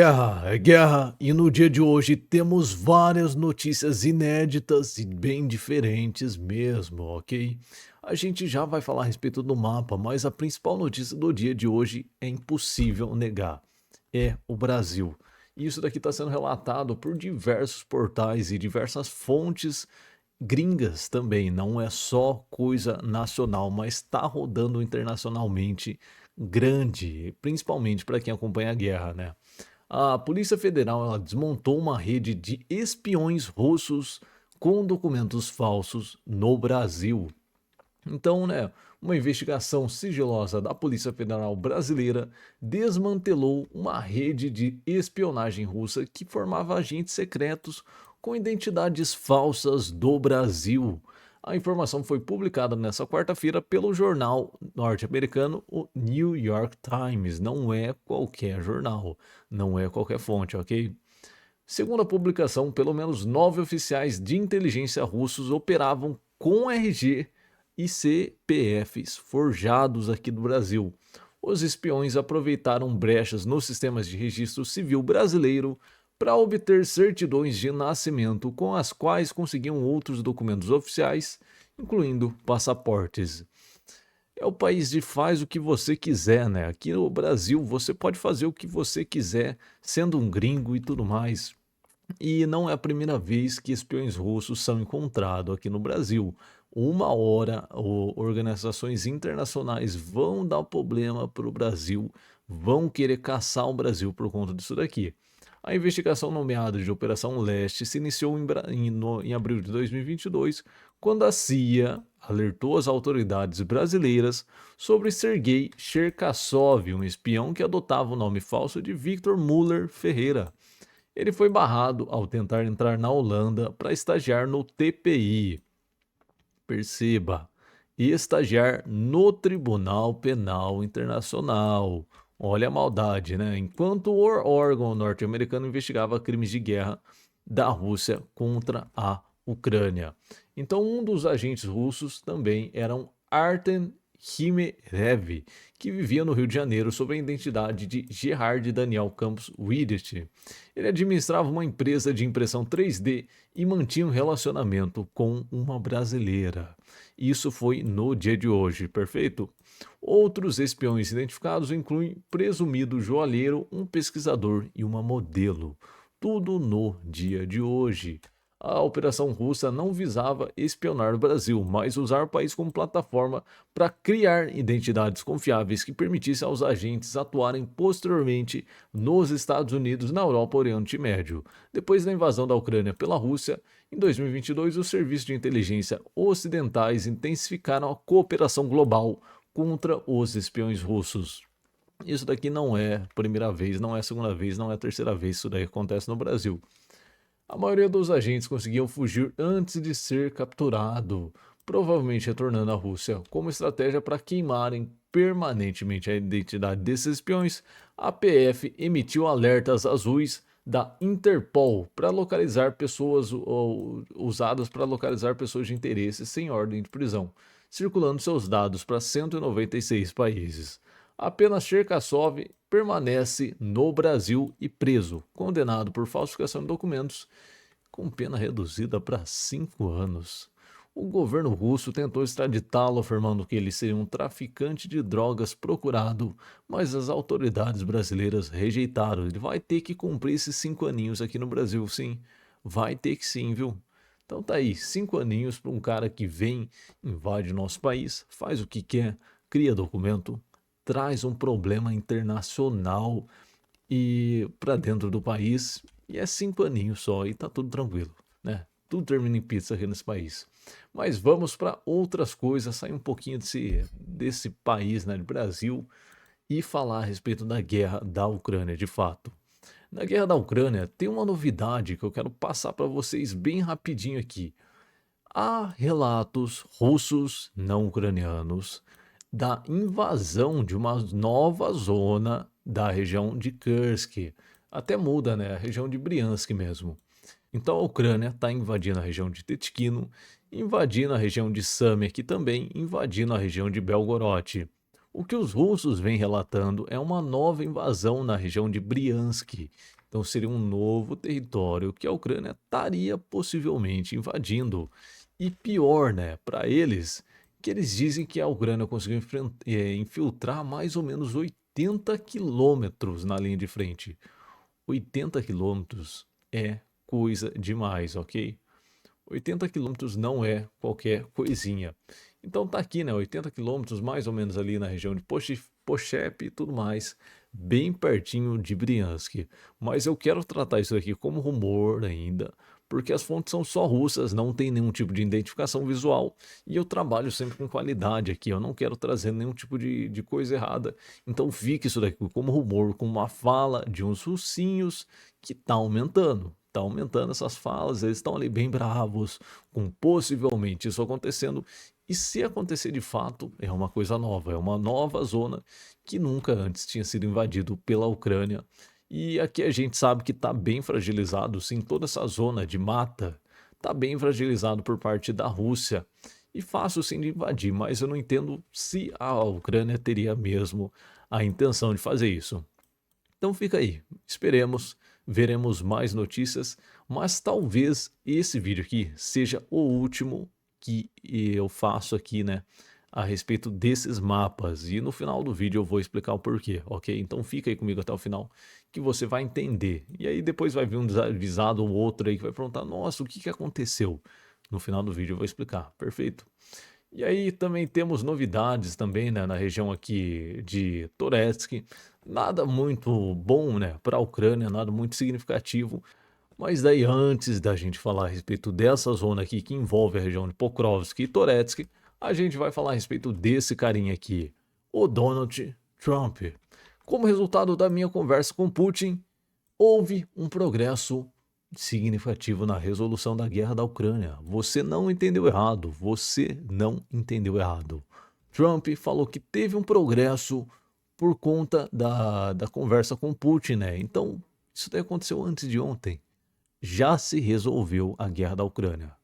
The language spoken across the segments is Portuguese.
Guerra, é guerra, e no dia de hoje temos várias notícias inéditas e bem diferentes mesmo, ok? A gente já vai falar a respeito do mapa, mas a principal notícia do dia de hoje é impossível negar. É o Brasil. E isso daqui está sendo relatado por diversos portais e diversas fontes gringas também. Não é só coisa nacional, mas está rodando internacionalmente grande, principalmente para quem acompanha a guerra, né? A Polícia Federal ela desmontou uma rede de espiões russos com documentos falsos no Brasil. Então, né, uma investigação sigilosa da Polícia Federal Brasileira desmantelou uma rede de espionagem russa que formava agentes secretos com identidades falsas do Brasil. A informação foi publicada nessa quarta-feira pelo jornal norte-americano, o New York Times. Não é qualquer jornal, não é qualquer fonte, ok? Segundo a publicação, pelo menos 9 oficiais de inteligência russos operavam com RG e CPFs forjados aqui do Brasil. Os espiões aproveitaram brechas nos sistemas de registro civil brasileiro para obter certidões de nascimento com as quais conseguiam outros documentos oficiais, incluindo passaportes. É o país de faz o que você quiser, né? Aqui no Brasil você pode fazer o que você quiser, sendo um gringo e tudo mais. E não é a primeira vez que espiões russos são encontrados aqui no Brasil. Uma hora, organizações internacionais vão dar problema para o Brasil, vão querer caçar o Brasil por conta disso daqui. A investigação nomeada de Operação Leste se iniciou em abril de 2022, quando a CIA alertou as autoridades brasileiras sobre Sergei Cherkassov, um espião que adotava o nome falso de Victor Muller Ferreira. Ele foi barrado ao tentar entrar na Holanda para estagiar no TPI. Perceba, estagiar no Tribunal Penal Internacional. Olha a maldade, né? Enquanto o órgão norte-americano investigava crimes de guerra da Rússia contra a Ucrânia. Então, um dos agentes russos também era um Artem Khimerev, que vivia no Rio de Janeiro sob a identidade de Gerard Daniel Campos Widet. Ele administrava uma empresa de impressão 3D e mantinha um relacionamento com uma brasileira. Isso foi no dia de hoje, perfeito? Outros espiões identificados incluem presumido joalheiro, um pesquisador e uma modelo. Tudo no dia de hoje. A operação russa não visava espionar o Brasil, mas usar o país como plataforma para criar identidades confiáveis que permitissem aos agentes atuarem posteriormente nos Estados Unidos, na Europa e Oriente Médio. Depois da invasão da Ucrânia pela Rússia, em 2022, os serviços de inteligência ocidentais intensificaram a cooperação global contra os espiões russos. Isso daqui não é a primeira vez, não é a segunda vez, não é a terceira vez que isso daí acontece no Brasil. A maioria dos agentes conseguiam fugir antes de ser capturado, provavelmente retornando à Rússia. Como estratégia para queimarem permanentemente a identidade desses espiões, a PF emitiu alertas azuis da Interpol para localizar pessoas usadas para localizar pessoas de interesse sem ordem de prisão, circulando seus dados para 196 países. Apenas Cherkassov permanece no Brasil e preso, condenado por falsificação de documentos, com pena reduzida para 5 anos. O governo russo tentou extraditá-lo, afirmando que ele seria um traficante de drogas procurado, mas as autoridades brasileiras rejeitaram. Ele vai ter que cumprir esses 5 aninhos aqui no Brasil, sim. Vai ter que sim, viu? Então tá aí, 5 aninhos para um cara que vem, invade nosso país, faz o que quer, cria documento, traz um problema internacional e para dentro do país e é 5 aninhos só e tá tudo tranquilo, né? Tudo termina em pizza aqui nesse país. Mas vamos para outras coisas, sair um pouquinho desse país, né, do Brasil, e falar a respeito da guerra da Ucrânia, de fato. Na guerra da Ucrânia tem uma novidade que eu quero passar para vocês bem rapidinho aqui. Há relatos russos, não ucranianos, da invasão de uma nova zona da região de Kursk. Até muda, né? A região de Briansk mesmo. Então a Ucrânia está invadindo a região de Tetkino, invadindo a região de Sami aqui também, invadindo a região de Belgorod. O que os russos vêm relatando é uma nova invasão na região de Bryansk. Então seria um novo território que a Ucrânia estaria possivelmente invadindo. E pior, né, para eles, que eles dizem que a Ucrânia conseguiu infiltrar mais ou menos 80 quilômetros na linha de frente. 80 quilômetros é coisa demais, ok? 80 quilômetros não é qualquer coisinha. Então tá aqui, né? 80 quilômetros mais ou menos ali na região de Pochep e tudo mais, bem pertinho de Briansk. Mas eu quero tratar isso aqui como rumor ainda, porque as fontes são só russas, não tem nenhum tipo de identificação visual e eu trabalho sempre com qualidade aqui. Eu não quero trazer nenhum tipo de coisa errada. Então fique isso daqui como rumor, como uma fala de uns russinhos que tá aumentando. Tá aumentando essas falas, eles estão ali bem bravos, com possivelmente isso acontecendo. E se acontecer de fato, é uma coisa nova, é uma nova zona que nunca antes tinha sido invadido pela Ucrânia. E aqui a gente sabe que está bem fragilizado, sim, toda essa zona de mata está bem fragilizado por parte da Rússia. E fácil sim de invadir, mas eu não entendo se a Ucrânia teria mesmo a intenção de fazer isso. Então fica aí, esperemos, veremos mais notícias, mas talvez esse vídeo aqui seja o último que eu faço aqui, né, a respeito desses mapas. E no final do vídeo eu vou explicar o porquê, ok? Então fica aí comigo até o final que você vai entender. E aí depois vai vir um desavisado ou outro aí que vai perguntar, nossa, o que aconteceu? No final do vídeo eu vou explicar, perfeito? E aí também temos novidades também, né, na região aqui de Toretsk. Nada muito bom, né, para a Ucrânia, nada muito significativo. Mas daí antes da gente falar a respeito dessa zona aqui que envolve a região de Pokrovsk e Toretsk, a gente vai falar a respeito desse carinha aqui, o Donald Trump. Como resultado da minha conversa com Putin, houve um progresso significativo na resolução da guerra da Ucrânia. Você não entendeu errado, você não entendeu errado. Trump falou que teve um progresso por conta da conversa com Putin, né? Então, isso daí aconteceu antes de ontem. Já se resolveu a guerra da Ucrânia.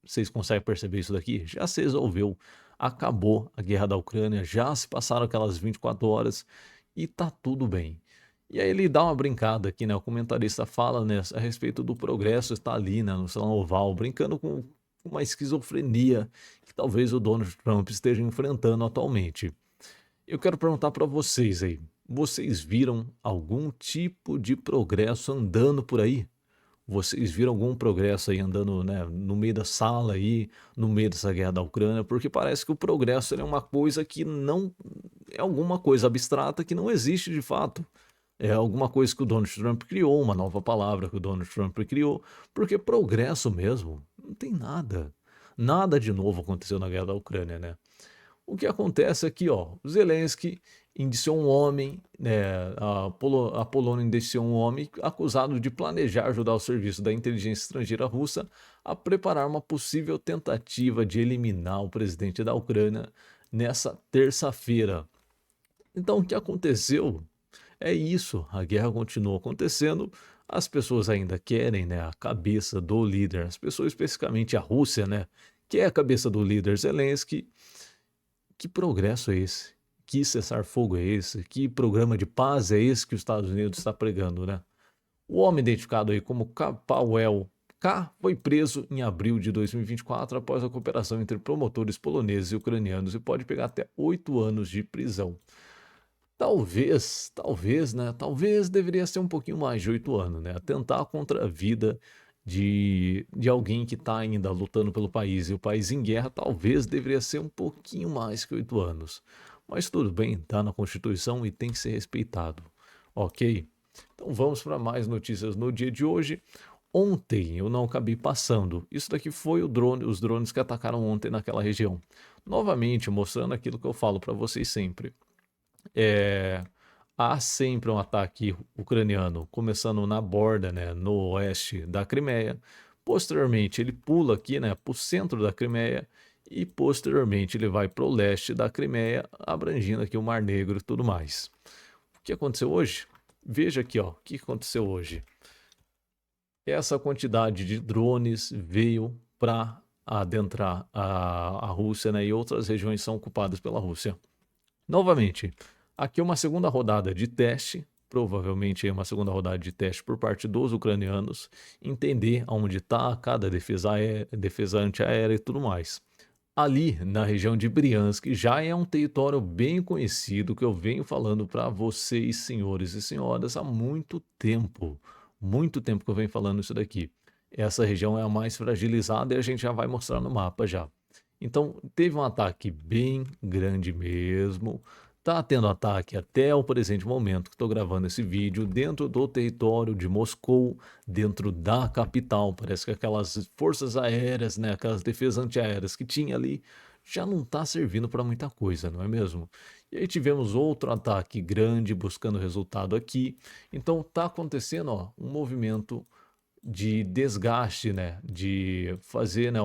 Vocês conseguem perceber isso daqui? Já se resolveu. Acabou a guerra da Ucrânia, já se passaram aquelas 24 horas e tá tudo bem. E aí ele dá uma brincada aqui, né? O comentarista fala, né, a respeito do progresso, está ali, né, no salão oval, brincando com uma esquizofrenia que talvez o Donald Trump esteja enfrentando atualmente. Eu quero perguntar para vocês aí, vocês viram algum tipo de progresso andando por aí? Vocês viram algum progresso aí andando, né, no meio da sala aí, no meio dessa guerra da Ucrânia? Porque parece que o progresso ele é uma coisa que não é alguma coisa abstrata que não existe de fato. É alguma coisa que o Donald Trump criou, uma nova palavra que o Donald Trump criou, porque progresso mesmo, não tem nada. Nada de novo aconteceu na guerra da Ucrânia, né? O que acontece aqui, ó, Zelensky indiciou um homem, né, a Polônia indiciou um homem acusado de planejar ajudar o serviço da inteligência estrangeira russa a preparar uma possível tentativa de eliminar o presidente da Ucrânia nessa terça-feira. Então, o que aconteceu é isso, a guerra continua acontecendo, as pessoas ainda querem, né, a cabeça do líder, as pessoas, especificamente a Rússia, né, que é a cabeça do líder Zelensky. Que progresso é esse? Que cessar-fogo é esse? Que programa de paz é esse que os Estados Unidos está pregando, né? O homem identificado aí como Powell K foi preso em abril de 2024 após a cooperação entre promotores poloneses e ucranianos e pode pegar até 8 anos de prisão. Talvez, né? Talvez deveria ser um pouquinho mais de 8 anos, né? Atentar contra a vida de alguém que está ainda lutando pelo país e o país em guerra, talvez deveria ser um pouquinho mais que 8 anos. Mas tudo bem, tá na Constituição e tem que ser respeitado, ok? Então vamos para mais notícias no dia de hoje. Ontem eu não acabei passando. Isso daqui foi os drones que atacaram ontem naquela região. Novamente mostrando aquilo que eu falo para vocês sempre. É, há sempre um ataque ucraniano, começando na borda, né, no oeste da Crimeia. Posteriormente, ele pula aqui, né, para o centro da Crimeia e posteriormente ele vai para o leste da Crimeia, abrangindo aqui o Mar Negro e tudo mais. O que aconteceu hoje? Veja aqui, ó, o que aconteceu hoje. Essa quantidade de drones veio para adentrar a Rússia, né, e outras regiões são ocupadas pela Rússia. Novamente, aqui é uma segunda rodada de teste, provavelmente é uma segunda rodada de teste por parte dos ucranianos, entender aonde está cada defesa, defesa antiaérea e tudo mais. Ali na região de Briansk já é um território bem conhecido que eu venho falando para vocês, senhores e senhoras, há muito tempo que eu venho falando isso daqui. Essa região é a mais fragilizada e a gente já vai mostrar no mapa já. Então, teve um ataque bem grande mesmo. Tá tendo ataque até o presente momento que estou gravando esse vídeo dentro do território de Moscou, dentro da capital. Parece que aquelas forças aéreas, né, aquelas defesas antiaéreas que tinha ali, já não está servindo para muita coisa, não é mesmo? E aí tivemos outro ataque grande buscando resultado aqui. Então tá acontecendo, ó, um movimento de desgaste, né, de fazer, né,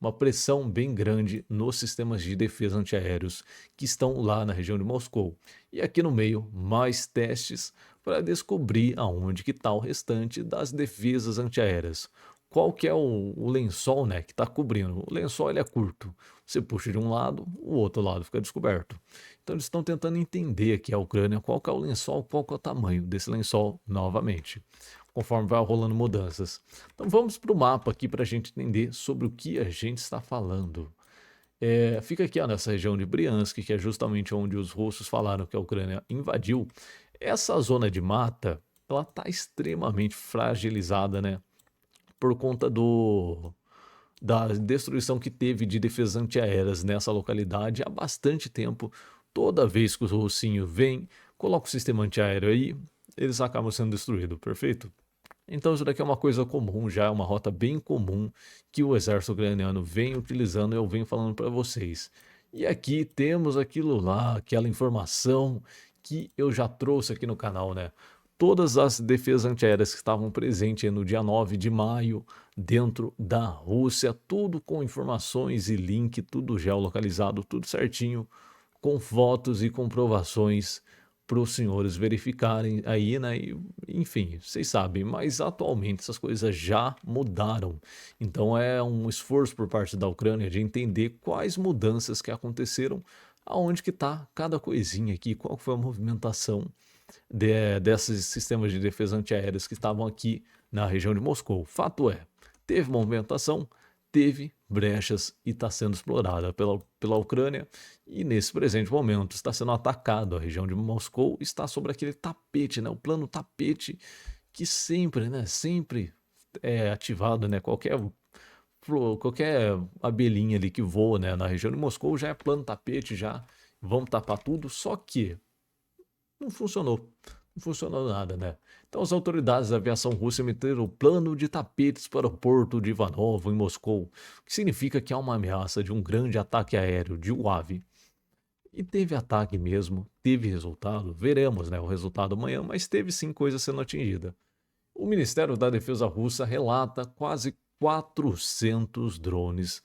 uma pressão bem grande nos sistemas de defesa antiaéreos que estão lá na região de Moscou. E aqui no meio, mais testes para descobrir aonde que está o restante das defesas antiaéreas. Qual que é o lençol, né, que está cobrindo? O lençol ele é curto. Você puxa de um lado, o outro lado fica descoberto. Então eles estão tentando entender aqui a Ucrânia qual que é o lençol, qual que é o tamanho desse lençol novamente conforme vai rolando mudanças. Então vamos para o mapa aqui para a gente entender sobre o que a gente está falando. Fica aqui ó, nessa região de Briansk, que é justamente onde os russos falaram que a Ucrânia invadiu. Essa zona de mata, ela está extremamente fragilizada, né? Por conta da destruição que teve de defesas antiaéreas nessa localidade há bastante tempo. Toda vez que os russinhos vêm, coloca o sistema antiaéreo aí, eles acabam sendo destruídos, perfeito? Então isso daqui é uma coisa comum já, é uma rota bem comum que o exército ucraniano vem utilizando e eu venho falando para vocês. E aqui temos aquilo lá, aquela informação que eu já trouxe aqui no canal, né? Todas as defesas antiaéreas que estavam presentes no dia 9 de maio dentro da Rússia, tudo com informações e link, tudo geolocalizado, tudo certinho, com fotos e comprovações para os senhores verificarem aí, né? Enfim, vocês sabem, mas atualmente essas coisas já mudaram. Então é um esforço por parte da Ucrânia de entender quais mudanças que aconteceram, aonde que está cada coisinha aqui, qual foi a movimentação desses sistemas de defesa antiaéreos que estavam aqui na região de Moscou. Fato é, teve movimentação, teve brechas e está sendo explorada pela Ucrânia e nesse presente momento está sendo atacado. A região de Moscou está sobre aquele tapete, né, o plano tapete que sempre, né, sempre é ativado, né, qualquer abelhinha ali que voa, né, na região de Moscou já é plano tapete, já vamos tapar tudo, só que não funcionou. Não funcionou nada, né? Então as autoridades da aviação russa emitiram o plano de tapetes para o porto de Ivanovo, em Moscou, o que significa que há uma ameaça de um grande ataque aéreo de UAV. E teve ataque mesmo, teve resultado, veremos né, o resultado amanhã, mas teve sim coisa sendo atingida. O Ministério da Defesa russa relata quase 400 drones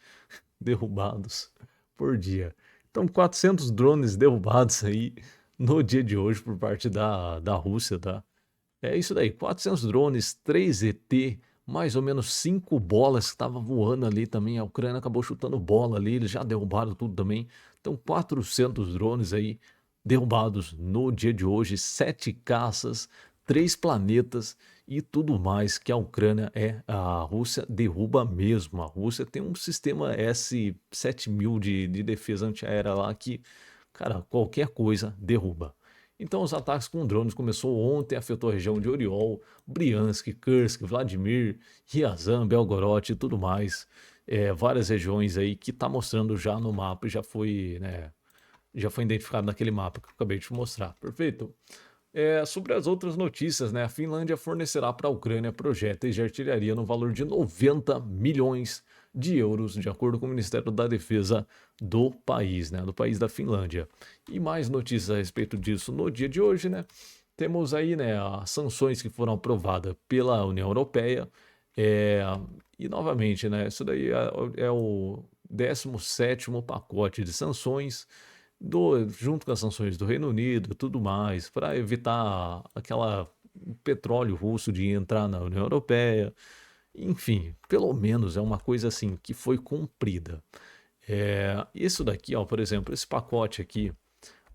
derrubados por dia. Então, 400 drones derrubados aí no dia de hoje por parte da Rússia, tá? É isso daí, 400 drones, 3 ET, mais ou menos 5 bolas que estavam voando ali também. A Ucrânia acabou chutando bola ali, eles já derrubaram tudo também. Então, 400 drones aí derrubados no dia de hoje, 7 caças, 3 planetas e tudo mais que a Ucrânia a Rússia derruba mesmo. A Rússia tem um sistema S-7000 de defesa antiaérea lá que, cara, qualquer coisa derruba. Então os ataques com drones começou ontem, afetou a região de Oriol, Briansk, Kursk, Vladimir, Ryazan, Belgorod e tudo mais. Várias regiões aí que está mostrando já no mapa e já foi identificado naquele mapa que eu acabei de te mostrar. Perfeito? Sobre as outras notícias, né? A Finlândia fornecerá para a Ucrânia projéteis de artilharia no valor de 90 milhões de euros, de acordo com o Ministério da Defesa do país, né? Do país da Finlândia. E mais notícias a respeito disso no dia de hoje, né? Temos aí, né, as sanções que foram aprovadas pela União Europeia. É, e novamente, né? Isso daí é o 17º pacote de sanções junto com as sanções do Reino Unido e tudo mais, para evitar aquela petróleo russo de entrar na União Europeia. Enfim, pelo menos é uma coisa assim que foi cumprida. Isso daqui, ó, por exemplo, esse pacote aqui,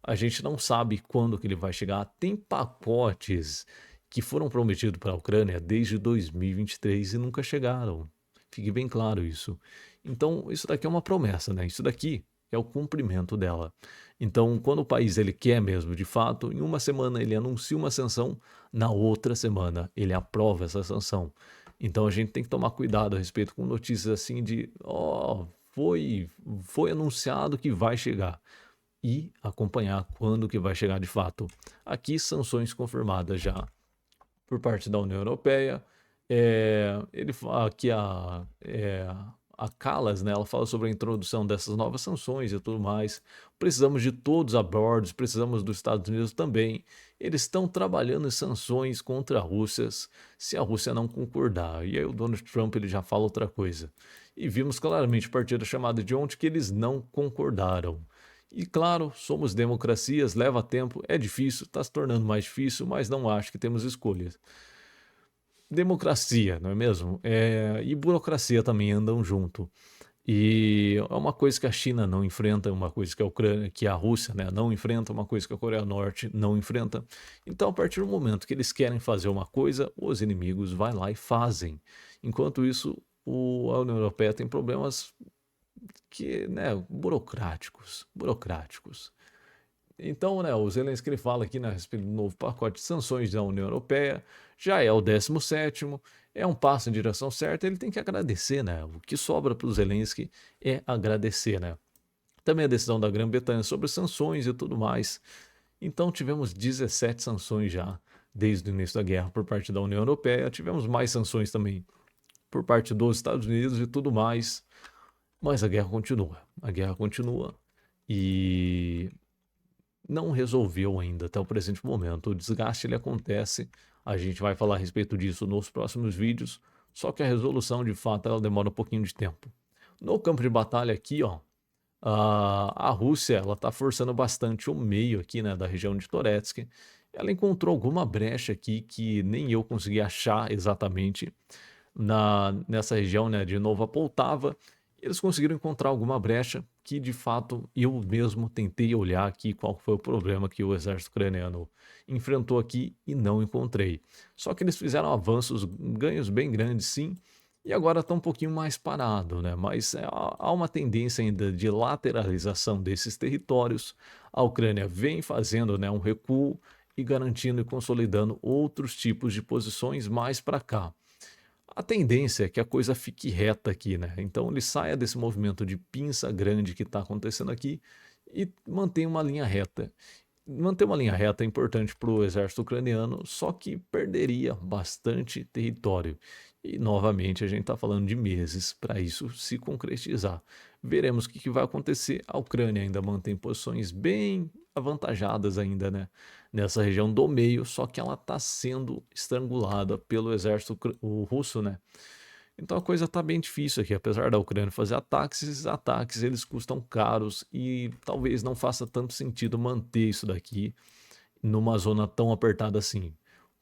A gente não sabe quando que ele vai chegar. Tem pacotes que foram prometidos para a Ucrânia desde 2023 e nunca chegaram. Fique bem claro isso. Então, isso daqui é uma promessa, né? Isso daqui é o cumprimento dela. Então, quando o país ele quer mesmo, de fato, em uma semana ele anuncia uma sanção, na outra semana ele aprova essa sanção. Então, a gente tem que tomar cuidado a respeito com notícias assim de, ó, foi anunciado que vai chegar e acompanhar quando que vai chegar de fato. Aqui, sanções confirmadas já por parte da União Europeia. Ele fala que a Callas, né, ela fala sobre a introdução dessas novas sanções e tudo mais. Precisamos de todos a bordo, precisamos dos Estados Unidos também. Eles estão trabalhando em sanções contra a Rússia se a Rússia não concordar. E aí o Donald Trump ele já fala outra coisa. E vimos claramente a partir da chamada de ontem que eles não concordaram. E claro, somos democracias, leva tempo, é difícil, está se tornando mais difícil, mas não acho que temos escolhas. Democracia, não é mesmo? E burocracia também andam junto. E é uma coisa que a China não enfrenta, é uma coisa que a Ucrânia, que a Rússia, né, não enfrenta, uma coisa que a Coreia do Norte não enfrenta. Então, a partir do momento que eles querem fazer uma coisa, os inimigos vão lá e fazem. Enquanto isso, a União Europeia tem problemas que, né, burocráticos. Então, né, o Zelensky ele fala aqui, né, a respeito do novo pacote de sanções da União Europeia, já é o 17º, é um passo em direção certa, ele tem que agradecer, né? O que sobra para o Zelensky é agradecer, né? Também a decisão da Grã-Bretanha sobre sanções e tudo mais. Então tivemos 17 sanções já desde o início da guerra por parte da União Europeia, tivemos mais sanções também por parte dos Estados Unidos e tudo mais, mas a guerra continua e não resolveu ainda até o presente momento. O desgaste ele acontece. A gente vai falar a respeito disso nos próximos vídeos. Só que a resolução, de fato, ela demora um pouquinho de tempo. No campo de batalha aqui, ó, a Rússia ela está forçando bastante o meio aqui, né, da região de Toretsk. Ela encontrou alguma brecha aqui que nem eu consegui achar exatamente nessa região, né, de Nova Poltava. Eles conseguiram encontrar alguma brecha que, de fato, eu mesmo tentei olhar aqui qual foi o problema que o exército ucraniano enfrentou aqui e não encontrei. Só que eles fizeram avanços, ganhos bem grandes, sim, e agora está um pouquinho mais parado, né? Mas há uma tendência ainda de lateralização desses territórios. A Ucrânia vem fazendo, né, um recuo e garantindo e consolidando outros tipos de posições mais para cá. A tendência é que a coisa fique reta aqui, né? Então ele saia desse movimento de pinça grande que está acontecendo aqui e mantenha uma linha reta. Manter uma linha reta é importante para o exército ucraniano, só que perderia bastante território. E novamente a gente está falando de meses para isso se concretizar. Veremos o que vai acontecer. A Ucrânia ainda mantém posições bem avantajadas ainda, né? Nessa região do meio, só que ela está sendo estrangulada pelo exército o russo, né? Então a coisa está bem difícil aqui, apesar da Ucrânia fazer ataques, esses ataques eles custam caros e talvez não faça tanto sentido manter isso daqui numa zona tão apertada assim,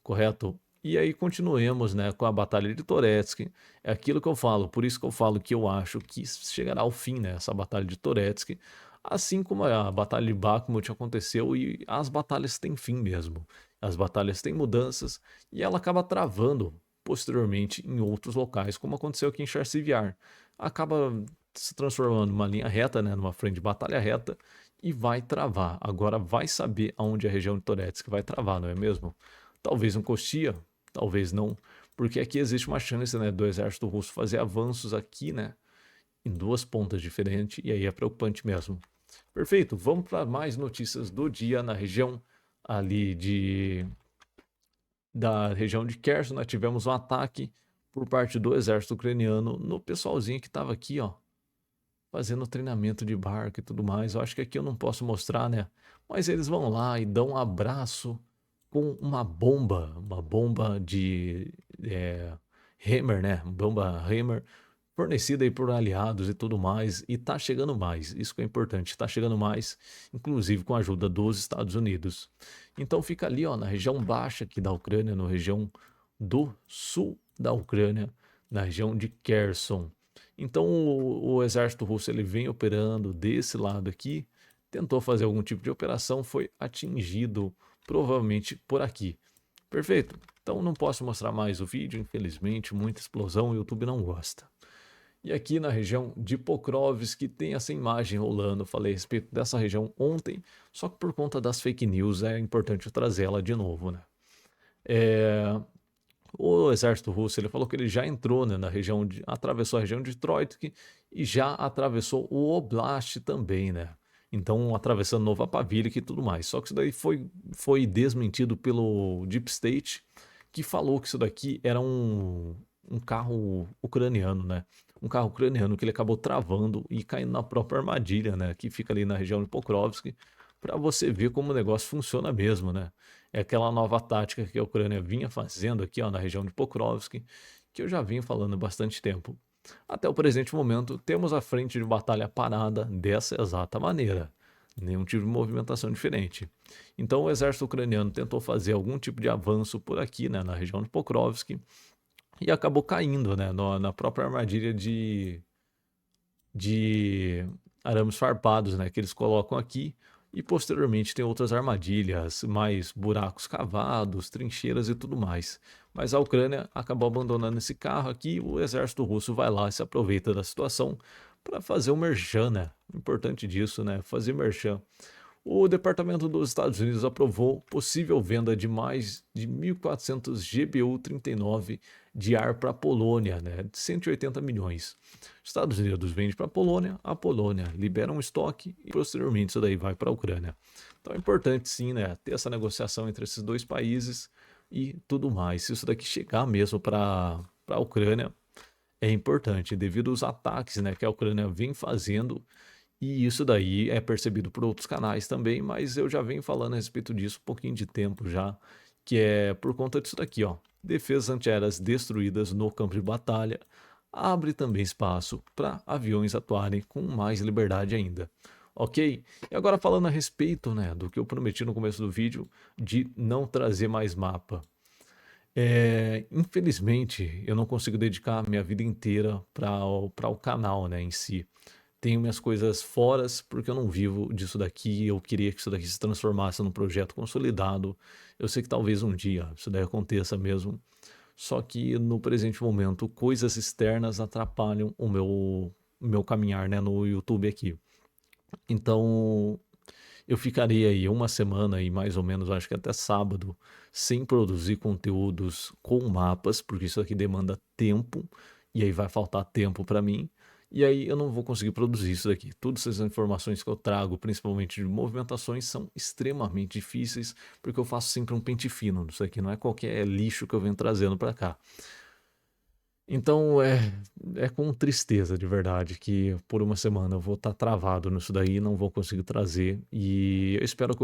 correto? E aí continuemos, né, com a Batalha de Toretsk. É aquilo que eu falo, por isso que eu falo que eu acho que chegará ao fim, né, essa Batalha de Toretsk, assim como a Batalha de Bakhmut aconteceu e as batalhas têm fim mesmo. As batalhas têm mudanças e ela acaba travando posteriormente em outros locais, como aconteceu aqui em Charciviar. Acaba se transformando numa linha reta, né, numa frente de batalha reta, e vai travar. Agora vai saber aonde a região de Toretsk vai travar, não é mesmo? Talvez um Kostia, talvez não, porque aqui existe uma chance, né, do exército russo fazer avanços aqui, né, em duas pontas diferentes, e aí é preocupante mesmo. Perfeito, vamos para mais notícias do dia na região ali da região de Kherson. Nós tivemos um ataque por parte do exército ucraniano no pessoalzinho que estava aqui, ó, fazendo treinamento de barco e tudo mais. Eu acho que aqui eu não posso mostrar, né? Mas eles vão lá e dão um abraço com uma bomba de Hammer, né? Bomba Hammer, fornecida aí por aliados e tudo mais. E tá chegando mais, isso que é importante, tá chegando mais, inclusive com a ajuda dos Estados Unidos. Então fica ali, ó, na região baixa aqui da Ucrânia, na região do sul da Ucrânia, na região de Kherson. Então o exército russo ele vem operando desse lado aqui, tentou fazer algum tipo de operação, foi atingido provavelmente por aqui. Perfeito? Então não posso mostrar mais o vídeo, infelizmente, muita explosão, o YouTube não gosta. E aqui na região de Pokrovsk tem essa imagem rolando, falei a respeito dessa região ontem, só que por conta das fake news é importante eu trazer ela de novo, né? É, o exército russo, ele falou que ele já entrou, né, na região atravessou a região de Troitsk e já atravessou o Oblast também, né? Então, atravessando Nova Pavilka e tudo mais. Só que isso daí foi desmentido pelo Deep State, que falou que isso daqui era um carro ucraniano, né? Um carro ucraniano que ele acabou travando e caindo na própria armadilha, né? Que fica ali na região de Pokrovsk, para você ver como o negócio funciona mesmo, né? É aquela nova tática que a Ucrânia vinha fazendo aqui, ó, na região de Pokrovsk, que eu já vinha falando há bastante tempo. Até o presente momento, temos a frente de batalha parada dessa exata maneira. Nenhum tipo de movimentação diferente. Então, o exército ucraniano tentou fazer algum tipo de avanço por aqui, né, na região de Pokrovsk, e acabou caindo, né, na própria armadilha de arames farpados, né, que eles colocam aqui. E posteriormente tem outras armadilhas, mais buracos cavados, trincheiras e tudo mais. Mas a Ucrânia acabou abandonando esse carro aqui, o exército russo vai lá e se aproveita da situação para fazer o merchan, né? Importante disso, né? Fazer merchan. O Departamento dos Estados Unidos aprovou possível venda de mais de 1.400 GBU-39 de ar para a Polônia, né, de 180 milhões. Estados Unidos vende para a Polônia libera um estoque e posteriormente isso daí vai para a Ucrânia. Então é importante sim, né, ter essa negociação entre esses dois países e tudo mais. Se isso daqui chegar mesmo para a Ucrânia, é importante devido aos ataques, né, que a Ucrânia vem fazendo e isso daí é percebido por outros canais também, mas eu já venho falando a respeito disso um pouquinho de tempo já, que é por conta disso daqui, ó. Defesas antiaéreas destruídas no campo de batalha abre também espaço para aviões atuarem com mais liberdade ainda. Ok? E agora falando a respeito, né, do que eu prometi no começo do vídeo, de não trazer mais mapa. Infelizmente, eu não consigo dedicar minha vida inteira para o canal, né, em si. Tenho minhas coisas foras porque eu não vivo disso daqui. Eu queria que isso daqui se transformasse num projeto consolidado. Eu sei que talvez um dia isso daí aconteça mesmo. Só que no presente momento, coisas externas atrapalham o meu caminhar, né, no YouTube aqui. Então, eu ficarei aí uma semana e mais ou menos, acho que até sábado, sem produzir conteúdos com mapas, porque isso aqui demanda tempo e aí vai faltar tempo para mim. E aí eu não vou conseguir produzir isso daqui. Todas essas informações que eu trago, principalmente de movimentações, são extremamente difíceis, porque eu faço sempre um pente fino. Isso aqui não é qualquer lixo que eu venho trazendo para cá. Então é com tristeza de verdade que por uma semana eu vou estar travado nisso daí, não vou conseguir trazer. E eu espero que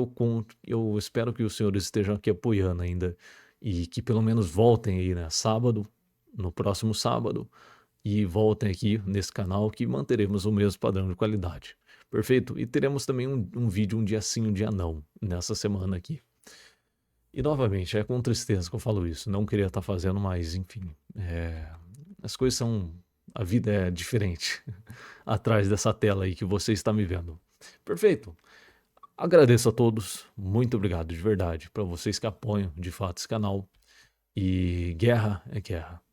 eu espero que os senhores estejam aqui apoiando ainda e que pelo menos voltem aí, né, sábado, no próximo sábado, e voltem aqui nesse canal que manteremos o mesmo padrão de qualidade. Perfeito? E teremos também um vídeo um dia sim, um dia não, nessa semana aqui. E novamente, é com tristeza que eu falo isso. Não queria estar fazendo, mas enfim. As coisas são. A vida é diferente atrás dessa tela aí que você está me vendo. Perfeito. Agradeço a todos. Muito obrigado de verdade para vocês que apoiam de fato esse canal. E guerra é guerra.